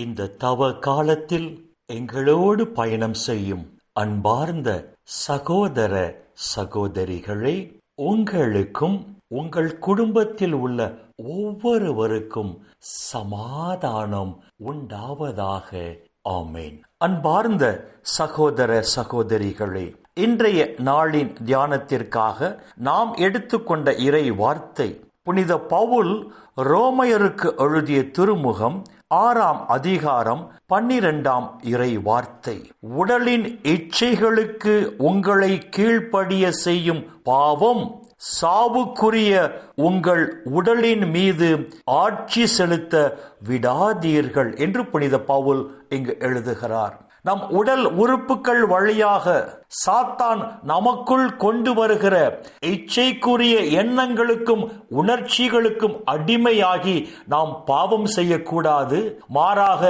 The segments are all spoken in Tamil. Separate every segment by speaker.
Speaker 1: இந்த தவ காலத்தில் எங்களோடு பயணம் செய்யும் அன்பார்ந்த சகோதர சகோதரிகளே, உங்களுக்கும் உங்கள் குடும்பத்தில் உள்ள ஒவ்வொருவருக்கும் சமாதானம் உண்டாவதாக. ஆமேன். அன்பார்ந்த சகோதர சகோதரிகளே, இன்றைய நாளின் தியானத்திற்காக நாம் எடுத்துக்கொண்ட இறை வார்த்தை புனித பவுல் ரோமையருக்கு எழுதிய திருமுகம் 6ஆம் அதிகாரம் 12ஆம் இறை வார்த்தை. உடலின் இச்சைகளுக்கு உங்களை கீழ்ப்படிய செய்யும் பாவம் சாவுக்குரிய உங்கள் உடலின் மீது ஆட்சி செலுத்த விடாதீர்கள் என்று புனித பவுல் இங்கு எழுதுகிறார். நம் உடல் உறுப்புகள் வழியாக சாத்தான் நமக்குள் கொண்டு வருகிற இச்சைக்குரிய எண்ணங்களுக்கும் உணர்ச்சிகளுக்கும் அடிமையாகி நாம் பாவம் செய்யக்கூடாது. மாறாக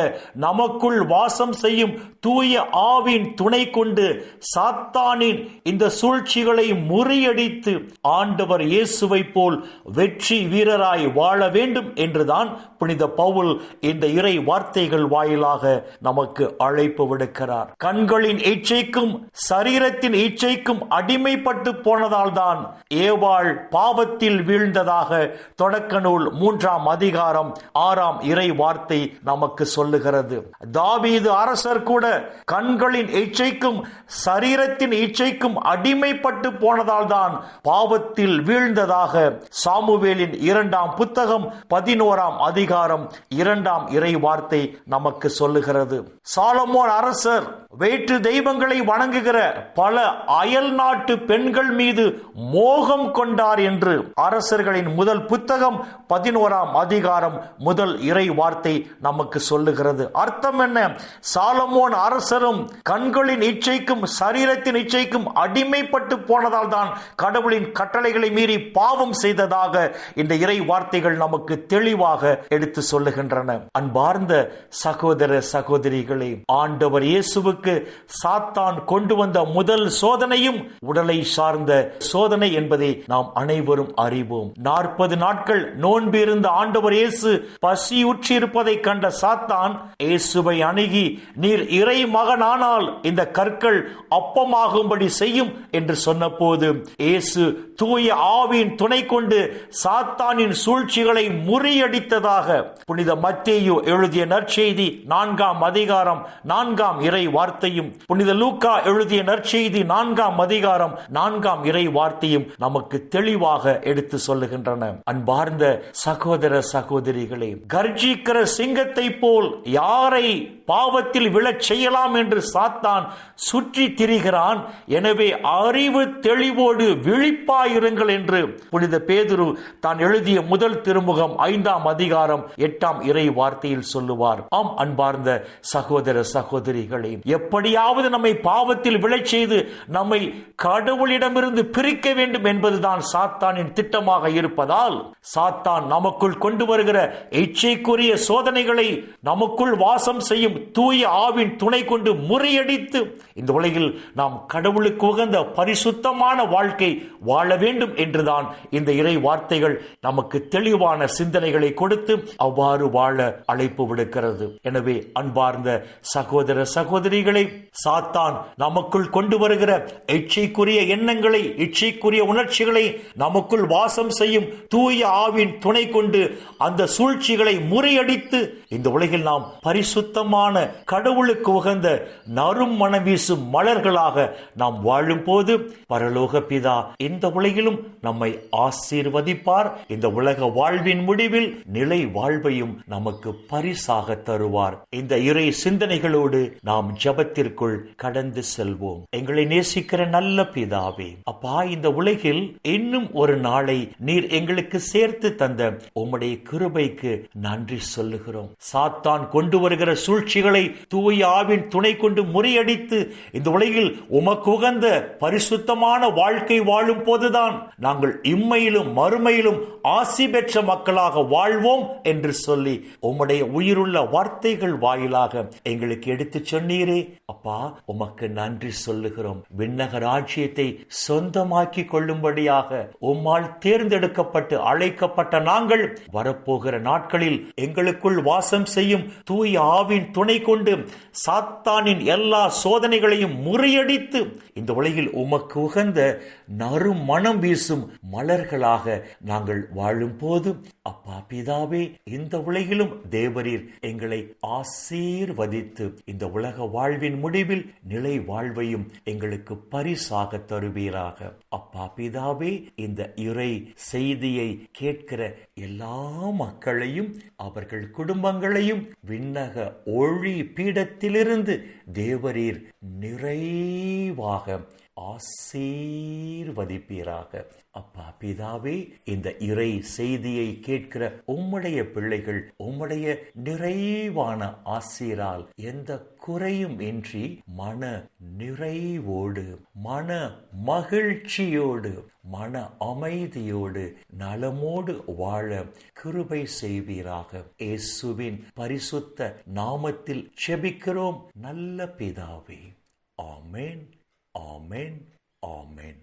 Speaker 1: நமக்குள் வாசம் செய்யும் தூய ஆவின் துணை கொண்டு சாத்தானின் இந்த சூழ்ச்சிகளை முறியடித்து ஆண்டவர் இயேசுவை போல் வெற்றி வீரராய் வாழ வேண்டும் என்றுதான் புனித பவுல் இந்த இறை வார்த்தைகள் வாயிலாக நமக்கு அழைப்பு விடுக்கிறார். கண்களின் இச்சைக்கும் சரீரத்தின் இச்சைக்கும் அடிமைப்பட்டு போனதால் தான் ஏவாள் பாவத்தில் வீழ்ந்ததாக தொடக்க நூல் 3ஆம் அதிகாரம் 6ஆம் இறை வார்த்தை நமக்கு சொல்லுகிறது. தாவீது அரசர் கூட கண்களின் இச்சைக்கும் சரீரத்தின் இச்சைக்கும் அடிமைப்பட்டு போனதால் தான் பாவத்தில் வீழ்ந்ததாக சாமுவேலின் 2ஆம் புத்தகம் 11ஆம் அதிகாரம் 2ஆம் இறை வார்த்தை நமக்கு சொல்லுகிறது. சாலமோன் அரசர் வேற்று தெய்வங்களை வணங்குகிற பல அயல் நாட்டு பெண்கள் மீது மோகம் கொண்டார் என்று அரசர்களின் முதல் புத்தகம் 11ஆம் அதிகாரம் முதல் இறை வார்த்தை நமக்கு சொல்லுகிறது. அர்த்தம் என்ன? சாலமோன் அரசரும் கண்களின் இச்சைக்கும் சரீரத்தின் இச்சைக்கும் அடிமைப்பட்டு போனதால் தான் கடவுளின் கட்டளைகளை மீறி பாவம் செய்ததாக இந்த இறை வார்த்தைகள் நமக்கு தெளிவாக எடுத்து சொல்லுகின்றன. அன்பார்ந்த சகோதர சகோதரிகளே, ஆண்டவர் இயேசுவுக்கு சாத்தான் கொண்டு வந்த முதல் சோதனையும் உடலை சார்ந்த சோதனை என்பதை நாம் அனைவரும் அறிவோம். 40 நாட்கள் நோன்பு இருந்த ஆண்டவர் இயேசு பசியுற்றி இருப்பதை கண்ட சாத்தான் இயேசுவை அணுகி, நீர் இறை மகனானால் இந்த கற்கள் அப்பமாகும்படி செய்யும் என்று சொன்னபோது இயேசு தூய ஆவியின் துணை கொண்டு சாத்தானின் சூழ்ச்சிகளை முறியடித்ததாக புனித மத்தேயு எழுதிய நற்செய்தி 4ஆம் அதிகாரம் 4ஆம் இறை வார்த்தையும் புனித லூக்கா எழுதிய நற்செய்தி 4ஆம் அதிகாரம் 4ஆம் இறை வார்த்தையும் நமக்கு தெளிவாக எடுத்து சொல்லுகின்றன. அன்பார்ந்த சகோதர சகோதரிகளே, கர்ஜிக்கிற சிங்கத்தை போல் யாரை பாவத்தில் விழச் செய்யலாம் என்று சாத்தான் சுற்றி திரிகிறான். எனவே அறிவு தெளிவோடு விழிப்பாயிருங்கள் என்று புனித பேதுரு தான் எழுதிய முதல் திருமுகம் 5ஆம் அதிகாரம் 8ஆம் இறை வார்த்தையில் சொல்லுவார். ஆம் அன்பார்ந்த சகோதர சகோதரிகளே, எப்படியாவது நம்மை பாவத்தில் விழச் செய்து நம்மை கடவுளிடமிருந்து பிரிக்க வேண்டும் என்பதுதான் சாத்தானின் திட்டமாக இருப்பதால் சாத்தான் நமக்குள் கொண்டு வருகிற இச்சைக்குரிய சோதனைகளை நமக்குள் வாசம் செய்யும் தூய ஆவின் துணை கொண்டு முறியடித்து இந்த உலகில் நாம் கடவுளுக்கு உகந்த பரிசுத்தமான வாழ்க்கை வாழ வேண்டும் என்றுதான் இந்த இறை வார்த்தைகள் நமக்கு தெளிவான சிந்தனைகளை கொடுத்து அவ்வாறு வாழ அழைப்பு விடுக்கிறது. எனவே அன்பார்ந்த சகோதர சகோதரிகளை, சாத்தான் நமக்குள் கொண்டு வருகிற இச்சைக்குரிய எண்ணங்களை, இச்சைக்குரிய உணர்ச்சிகளை நமக்குள் வாசம் செய்யும் தூய ஆவின் துணை கொண்டு அந்த சூழ்ச்சிகளை முறியடித்து இந்த உலகில் நாம் பரிசுத்தமான கடவுளுக்கு உகந்த நறும் மனம் வீசும் மலர்களாக நாம் வாழும் போது பரலோக பிதா இந்த உலகிலும் நம்மை ஆசீர்வதிப்பார். இந்த உலக வாழ்வின் முடிவில் நிலை வாழ்வையும் நமக்கு பரிசாக தருவார். இந்த இறை சிந்தனைகளோடு நாம் ஜெபத்திற்குள் கடந்து செல்வோம். எங்களை நேசிக்கிற நல்ல பிதாவே, அப்பா, இந்த உலகில் இன்னும் ஒரு நாளை நீர் எங்களுக்கு சேர்த்து தந்த உம்முடைய கிருபைக்கு நன்றி சொல்லுகிறோம். சாத்தான் கொண்டு வருகிற சூழ்ச்சிகளை தூய ஆவின் துணை கொண்டு முறியடித்து இந்த உலகில் உமக்கு உகந்த பரிசுத்தமான வாழ்க்கை வாழும் போதுதான் நாங்கள் இம்மையிலும் மறுமையிலும் ஆசி பெற்ற மக்களாக வாழ்வோம் என்று சொல்லி உம்முடைய உயிருள்ள வார்த்தைகள் வாயிலாக எங்களுக்கு எடுத்து சொன்னீரே. அப்பா, உமக்கு நன்றி சொல்லுகிறோம். விண்ணக ராஜ்யத்தை சொந்தமாக்கி கொள்ளும்படியாக உம்மால் தேர்ந்தெடுக்கப்பட்டு அழைக்கப்பட்ட நாங்கள் வரப்போகிற நாட்களில் எங்களுக்குள் வாசம் வாசம் செய்யும் தூய ஆவின் துணை கொண்டு சாத்தானின் எல்லா சோதனைகளையும் முறியடித்து இந்த உலகில் உமக்கு உகந்த நறுமணம் வீசும் மலர்களாக நாங்கள் வாழும் போது அப்பா பிதாவே, இந்த உலகிலும் தேவரீர் எங்களை ஆசீர்வதித்து இந்த உலக வாழ்வின் முடிவில் நிலை வாழ்வையும் எங்களுக்கு பரிசாக தருவீராக. அப்பா பிதாவே, இந்த இறை செய்தியை கேட்கிற எல்லா மக்களையும் அவர்கள் குடும்பங்களையும் விண்ணக ஒளி பீடத்திலிருந்து தேவரீர் நிறைவாக ஆசீர்வதிப்பீராக. அப்பா பிதாவே, இந்த இறை செய்தியை கேட்கிற உம்முடைய பிள்ளைகள் உம்முடைய நிறைவான ஆசீரால் எந்த குறையும் இன்றி மன நிறைவோடு, மன மகிழ்ச்சியோடு, மன அமைதியோடு, நலமோடு வாழ கிருபை செய்வீராக. இயேசுவின் பரிசுத்த நாமத்தில் ஜெபிக்கிறோம் நல்ல பிதாவே. ஆமென், ஆமென், ஆமென்.